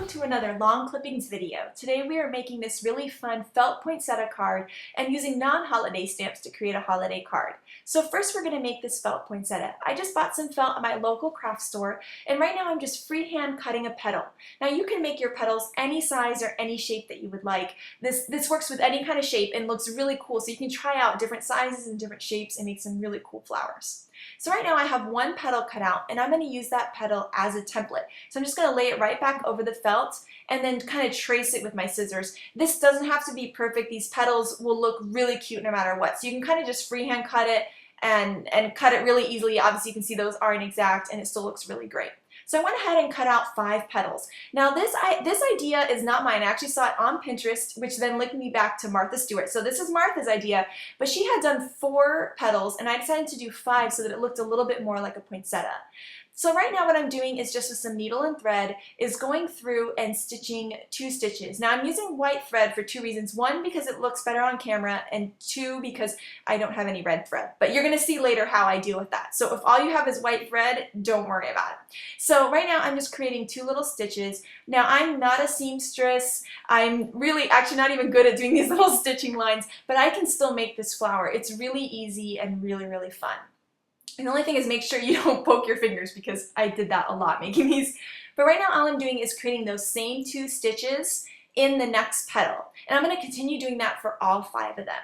to another Lawn Clippings video. Today we are making this really fun felt poinsettia card and using non-holiday stamps to create a holiday card. So first we're going to make this felt poinsettia. I just bought some felt at my local craft store and right now I'm just freehand cutting a petal. Now you can make your petals any size or any shape that you would like. This works with any kind of shape and looks really cool, so you can try out different sizes and different shapes and make some really cool flowers. So right now I have one petal cut out and I'm going to use that petal as a template. So I'm just going to lay it right back over the felt and then kind of trace it with my scissors. This doesn't have to be perfect. These petals will look really cute no matter what. So you can kind of just freehand cut it and cut it really easily. Obviously you can see those aren't exact and it still looks really great. So I went ahead and cut out 5 petals. Now this idea is not mine. I actually saw it on Pinterest, which then linked me back to Martha Stewart. So this is Martha's idea, but she had done 4 petals and I decided to do 5 so that it looked a little bit more like a poinsettia. So right now what I'm doing is just with some needle and thread is going through and stitching 2 stitches. Now I'm using white thread for 2 reasons. 1, because it looks better on camera, and 2, because I don't have any red thread. But you're going to see later how I deal with that. So if all you have is white thread, don't worry about it. So right now I'm just creating 2 little stitches. Now I'm not a seamstress. I'm really actually not even good at doing these little stitching lines, but I can still make this flower. It's really easy and really, really fun. And the only thing is make sure you don't poke your fingers, because I did that a lot making these. But right now all I'm doing is creating those same 2 stitches in the next petal. And I'm going to continue doing that for all 5 of them.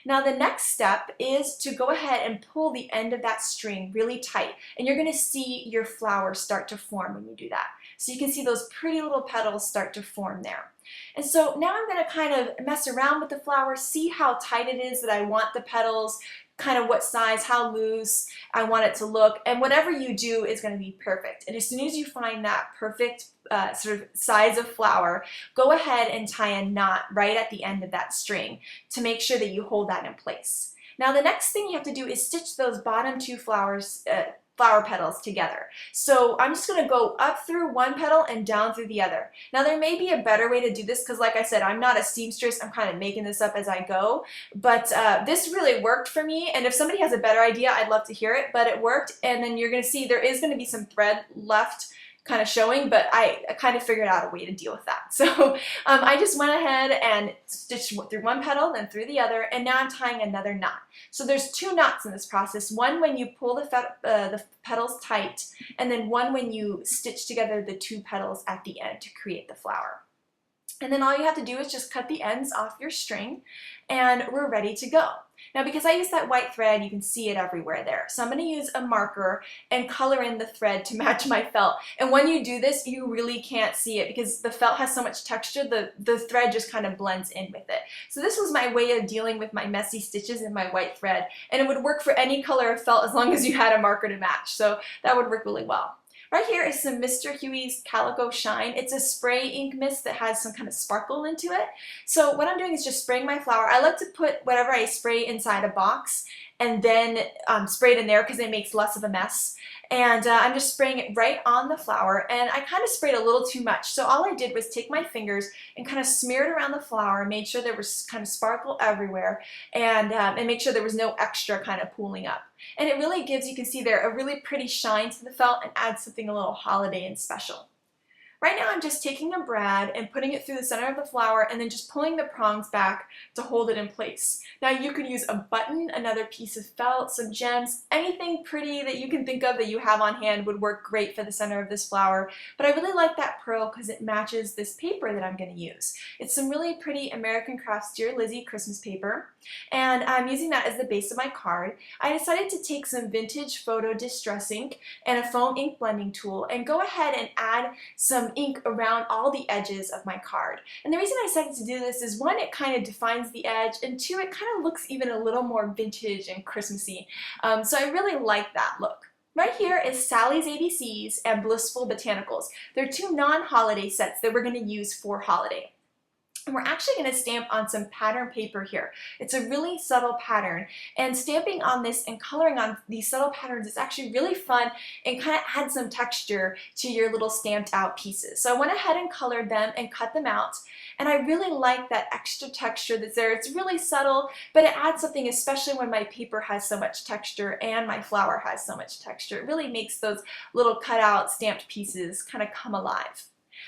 Now the next step is to go ahead and pull the end of that string really tight. And you're going to see your flower start to form when you do that. So you can see those pretty little petals start to form there. And so now I'm going to kind of mess around with the flower, see how tight it is that I want the petals, kind of what size, how loose I want it to look, and whatever you do is going to be perfect. And as soon as you find that perfect sort of size of flower, go ahead and tie a knot right at the end of that string to make sure that you hold that in place. Now the next thing you have to do is stitch those bottom 2 flower petals together. So I'm just going to go up through one petal and down through the other. Now there may be a better way to do this, because like I said, I'm not a seamstress. I'm kind of making this up as I go, but this really worked for me, and if somebody has a better idea, I'd love to hear it, but it worked. And then you're going to see there is going to be some thread left kind of showing, but I kind of figured out a way to deal with that. So I just went ahead and stitched through one petal, then through the other, and now I'm tying another knot. So there's 2 knots in this process. One when you pull the petals tight, and then one when you stitch together the 2 petals at the end to create the flower. And then all you have to do is just cut the ends off your string, and we're ready to go. Now because I use that white thread, you can see it everywhere there. So I'm going to use a marker and color in the thread to match my felt. And when you do this, you really can't see it because the felt has so much texture, the thread just kind of blends in with it. So this was my way of dealing with my messy stitches in my white thread. And it would work for any color of felt as long as you had a marker to match. So that would work really well. Right here is some Mr. Huey's Calico Shine. It's a spray ink mist that has some kind of sparkle into it. So what I'm doing is just spraying my flower. I like to put whatever I spray inside a box and then spray it in there because it makes less of a mess. And I'm just spraying it right on the flower, and I kind of sprayed a little too much. So all I did was take my fingers and kind of smear it around the flower, made sure there was kind of sparkle everywhere, and make sure there was no extra kind of pooling up. And it really gives, you can see there, a really pretty shine to the felt and adds something a little holiday and special. Right now I'm just taking a brad and putting it through the center of the flower and then just pulling the prongs back to hold it in place. Now you could use a button, another piece of felt, some gems, anything pretty that you can think of that you have on hand would work great for the center of this flower. But I really like that pearl because it matches this paper that I'm going to use. It's some really pretty American Crafts Dear Lizzie Christmas paper, and I'm using that as the base of my card. I decided to take some vintage photo distress ink and a foam ink blending tool and go ahead and add some ink around all the edges of my card. And the reason I decided to do this is 1, it kind of defines the edge, and 2, it kind of looks even a little more vintage and Christmassy. So I really like that look. Right here is Sally's ABCs and Blissful Botanicals. They're 2 non-holiday sets that we're going to use for holiday. And we're actually going to stamp on some pattern paper here. It's a really subtle pattern, and stamping on this and coloring on these subtle patterns is actually really fun and kind of adds some texture to your little stamped out pieces. So I went ahead and colored them and cut them out, and I really like that extra texture that's there. It's really subtle, but it adds something, especially when my paper has so much texture and my flower has so much texture. It really makes those little cut out stamped pieces kind of come alive.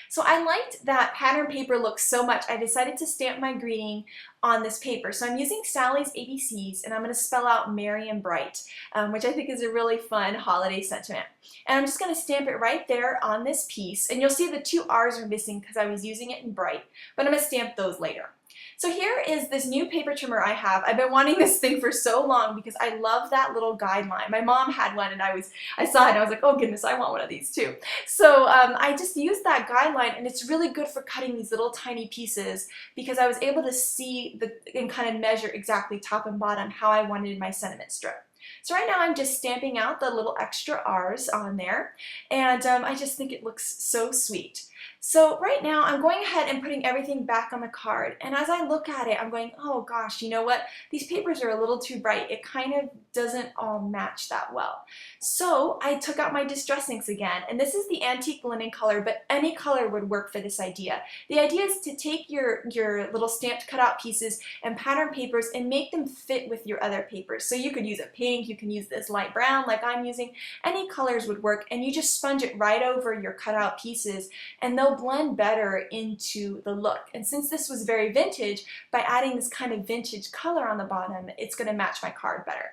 So I liked that pattern paper look so much, I decided to stamp my greeting on this paper. So I'm using Sally's ABCs, and I'm going to spell out Merry and Bright, which I think is a really fun holiday sentiment. And I'm just going to stamp it right there on this piece, and you'll see the two R's are missing because I was using it in bright, but I'm going to stamp those later. So here is this new paper trimmer I have. I've been wanting this thing for so long because I love that little guideline. My mom had one, and I saw it and I was like, oh goodness, I want one of these too. So I just used that guideline, and it's really good for cutting these little tiny pieces because I was able to see and kind of measure exactly top and bottom how I wanted my sentiment strip. So right now I'm just stamping out the little extra R's on there, and I just think it looks so sweet. So right now I'm going ahead and putting everything back on the card, and as I look at it I'm going, oh gosh, you know what, these papers are a little too bright. It kind of doesn't all match that well. So I took out my distress inks again, and this is the antique linen color, but any color would work for this idea. The idea is to take your little stamped cutout pieces and pattern papers and make them fit with your other papers. So you could use a pink, you can use this light brown like I'm using, any colors would work, and you just sponge it right over your cutout pieces and they'll blend better into the look. And since this was very vintage, by adding this kind of vintage color on the bottom, it's going to match my card better.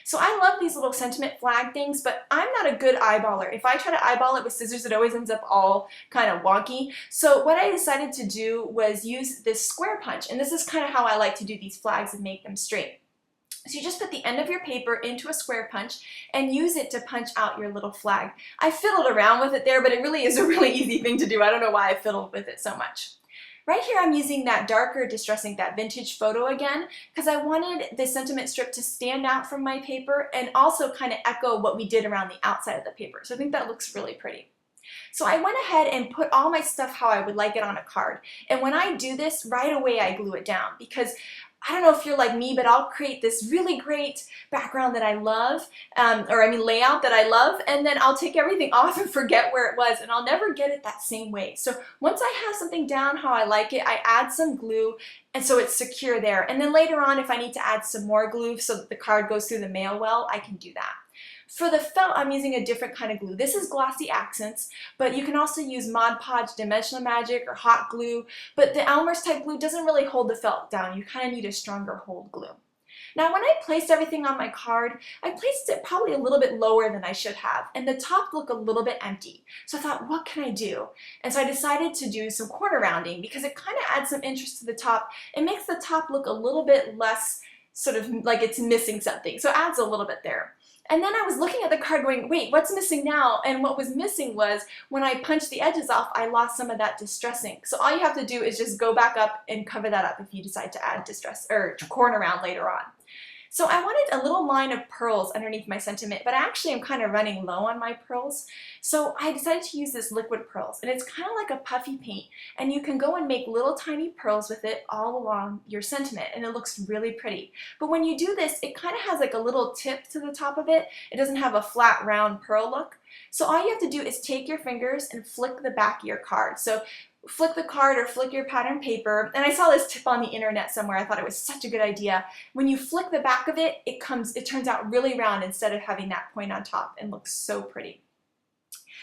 So I love these little sentiment flag things, but I'm not a good eyeballer. If I try to eyeball it with scissors, it always ends up all kind of wonky. So what I decided to do was use this square punch, and this is kind of how I like to do these flags and make them straight. So you just put the end of your paper into a square punch and use it to punch out your little flag. I fiddled around with it there, but it really is a really easy thing to do. I don't know why I fiddled with it so much. Right here I'm using that darker distress ink, that vintage photo again, because I wanted the sentiment strip to stand out from my paper and also kind of echo what we did around the outside of the paper. So I think that looks really pretty. So I went ahead and put all my stuff how I would like it on a card. And when I do this, right away I glue it down because I don't know if you're like me, but I'll create this really great background that I love, layout that I love, and then I'll take everything off and forget where it was, and I'll never get it that same way. So once I have something down how I like it, I add some glue, and so it's secure there. And then later on, if I need to add some more glue so that the card goes through the mail well, I can do that. For the felt, I'm using a different kind of glue. This is Glossy Accents, but you can also use Mod Podge, Dimensional Magic, or hot glue, but the Elmer's type glue doesn't really hold the felt down. You kind of need a stronger hold glue. Now when I placed everything on my card, I placed it probably a little bit lower than I should have, and the top looked a little bit empty. So I thought, what can I do? And so I decided to do some corner rounding because it kind of adds some interest to the top. It makes the top look a little bit less sort of like it's missing something, so it adds a little bit there. And then I was looking at the card going, wait, what's missing now? And what was missing was when I punched the edges off, I lost some of that distress ink. So all you have to do is just go back up and cover that up if you decide to add distress or corner round later on. So I wanted a little line of pearls underneath my sentiment, but actually I'm kind of running low on my pearls. So I decided to use this liquid pearls, and it's kind of like a puffy paint, and you can go and make little tiny pearls with it all along your sentiment, and it looks really pretty. But when you do this, it kind of has like a little tip to the top of it. It doesn't have a flat round pearl look. So all you have to do is take your fingers and flick the back of your card. So flick the card or flick your pattern paper, and I saw this tip on the internet somewhere. I thought it was such a good idea. When you flick the back of it, it turns out really round instead of having that point on top, and looks so pretty.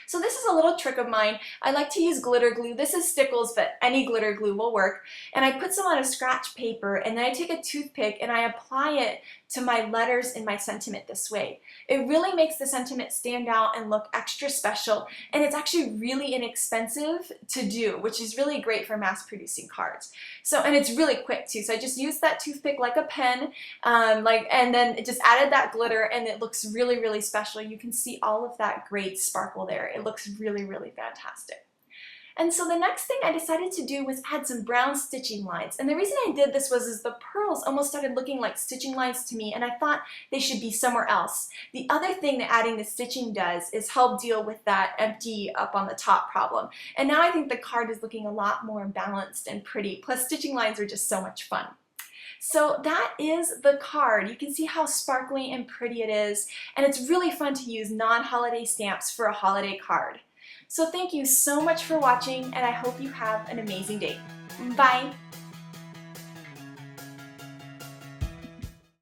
So this is a little trick of mine. I like to use glitter glue. This is Stickles, but any glitter glue will work. And I put some on a scratch paper, and then I take a toothpick and I apply it to my letters in my sentiment this way. It really makes the sentiment stand out and look extra special, and it's actually really inexpensive to do, which is really great for mass producing cards. So, and it's really quick too. So I just used that toothpick like a pen, and then it just added that glitter, and it looks really, really special. You can see all of that great sparkle there. It looks really, really fantastic. And so the next thing I decided to do was add some brown stitching lines. And the reason I did this was the pearls almost started looking like stitching lines to me, and I thought they should be somewhere else. The other thing that adding the stitching does is help deal with that empty up on the top problem. And now I think the card is looking a lot more balanced and pretty. Plus stitching lines are just so much fun. So that is the card. You can see how sparkly and pretty it is, and it's really fun to use non-holiday stamps for a holiday card. So thank you so much for watching, and I hope you have an amazing day. Bye!